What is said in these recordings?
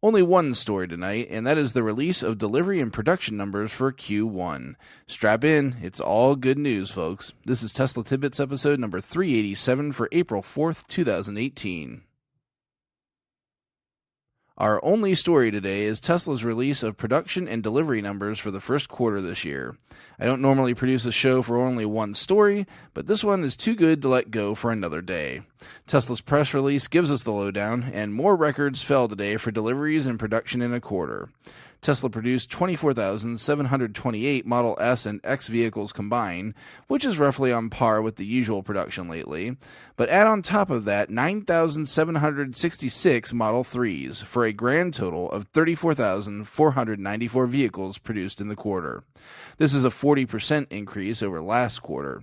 Only one story tonight, and that is the release of delivery and production numbers for Q1. Strap in, it's all good news, folks. This is Tesla Tidbits episode number 387 for April 4th, 2018. Our only story today is Tesla's release of production and delivery numbers for the first quarter this year. I don't normally produce a show for only one story, but this one is too good to let go for another day. Tesla's press release gives us the lowdown, and more records fell today for deliveries and production in a quarter. Tesla produced 24,728 Model S and X vehicles combined, which is roughly on par with the usual production lately, but add on top of that 9,766 Model 3s for a grand total of 34,494 vehicles produced in the quarter. This is a 40% increase over last quarter.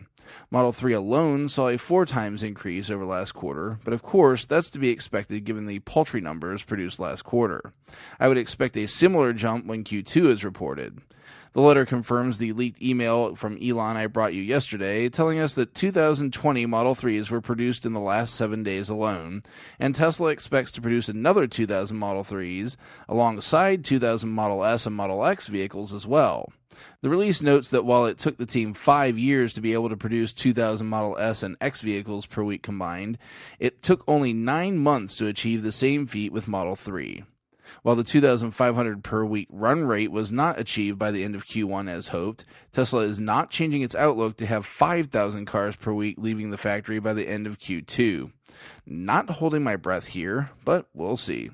Model 3 alone saw a 4 times increase over last quarter, but of course that's to be expected given the paltry numbers produced last quarter. I would expect a similar jump when Q2 is reported. The letter confirms the leaked email from Elon I brought you yesterday, telling us that 2,020 Model 3s were produced in the last 7 days alone, and Tesla expects to produce another 2,000 Model 3s, alongside 2,000 Model S and Model X vehicles as well. The release notes that while it took the team 5 years to be able to produce 2,000 Model S and X vehicles per week combined, it took only 9 months to achieve the same feat with Model 3. While the 2,500 per week run rate was not achieved by the end of Q1 as hoped, Tesla is not changing its outlook to have 5,000 cars per week leaving the factory by the end of Q2. Not holding my breath here, but we'll see.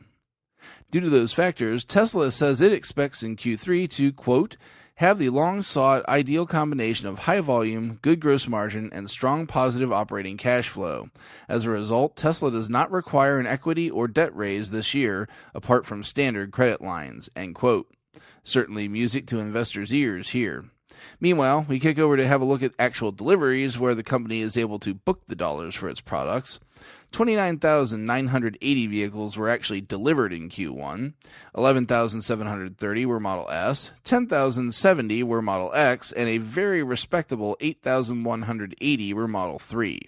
Due to those factors, Tesla says it expects in Q3 to, quote, have the long-sought ideal combination of high volume, good gross margin, and strong positive operating cash flow. As a result, Tesla does not require an equity or debt raise this year, apart from standard credit lines, end quote. Certainly music to investors' ears here. Meanwhile, we kick over to have a look at actual deliveries where the company is able to book the dollars for its products. 29,980 vehicles were actually delivered in Q1, 11,730 were Model S, 10,070 were Model X, and a very respectable 8,180 were Model 3.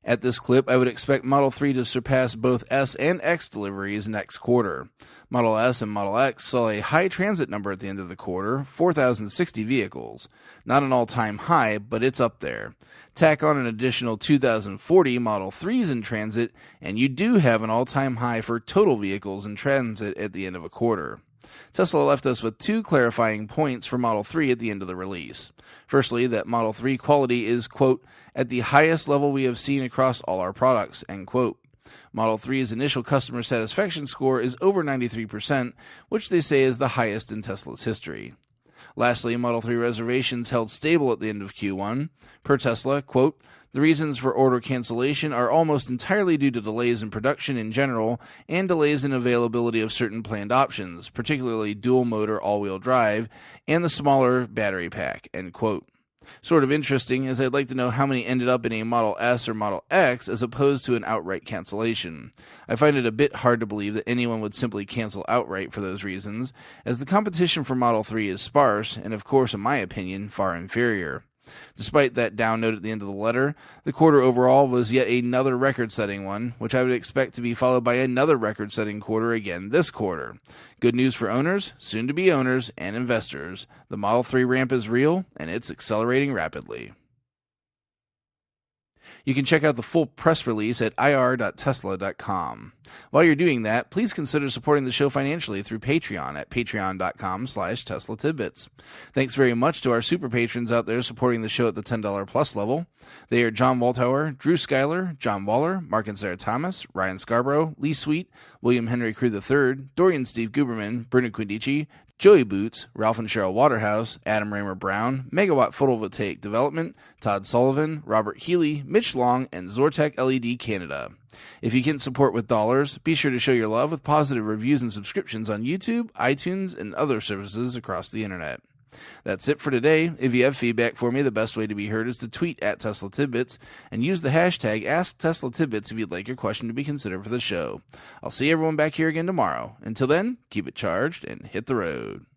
At this clip, I would expect Model 3 to surpass both S and X deliveries next quarter. Model S and Model X saw a high transit number at the end of the quarter, 4,060 vehicles. Not an all-time high, but it's up there. Tack on an additional 2,040 Model 3s in transit, and you do have an all-time high for total vehicles in transit at the end of a quarter. Tesla left us with 2 clarifying points for Model 3 at the end of the release. Firstly, that Model 3 quality is, quote, at the highest level we have seen across all our products, end quote. Model 3's initial customer satisfaction score is over 93%, which they say is the highest in Tesla's history. Lastly, Model 3 reservations held stable at the end of Q1. Per Tesla, quote, the reasons for order cancellation are almost entirely due to delays in production in general and delays in availability of certain planned options, particularly dual-motor all-wheel drive and the smaller battery pack, end quote. Sort of interesting, as I'd like to know how many ended up in a Model S or Model X as opposed to an outright cancellation. I find it a bit hard to believe that anyone would simply cancel outright for those reasons, as the competition for Model 3 is sparse and, of course, in my opinion, far inferior. Despite that down note at the end of the letter, the quarter overall was yet another record-setting one, which I would expect to be followed by another record-setting quarter again this quarter. Good news for owners, soon-to-be owners, and investors. The Model 3 ramp is real, and it's accelerating rapidly. You can check out the full press release at ir.tesla.com. While you're doing that, please consider supporting the show financially through Patreon at patreon.com/Tesla Tidbits. Thanks very much to our super patrons out there supporting the show at the $10 plus level. They are John Walthour, Drew Schuyler, John Waller, Mark and Sarah Thomas, Ryan Scarborough, Lee Sweet, William Henry Crew III, Dorian Steve Guberman, Bruno Quindici, Joey Boots, Ralph and Cheryl Waterhouse, Adam Raymer Brown, Megawatt Photovoltaic Development, Todd Sullivan, Robert Healy, Mitch Long, and Zortec LED Canada. If you can support with dollars, be sure to show your love with positive reviews and subscriptions on YouTube, iTunes, and other services across the internet. That's it for today. If you have feedback for me, the best way to be heard is to tweet at Tesla Tidbits and use the hashtag AskTeslaTidbits if you'd like your question to be considered for the show. I'll see everyone back here again tomorrow. Until then, keep it charged and hit the road.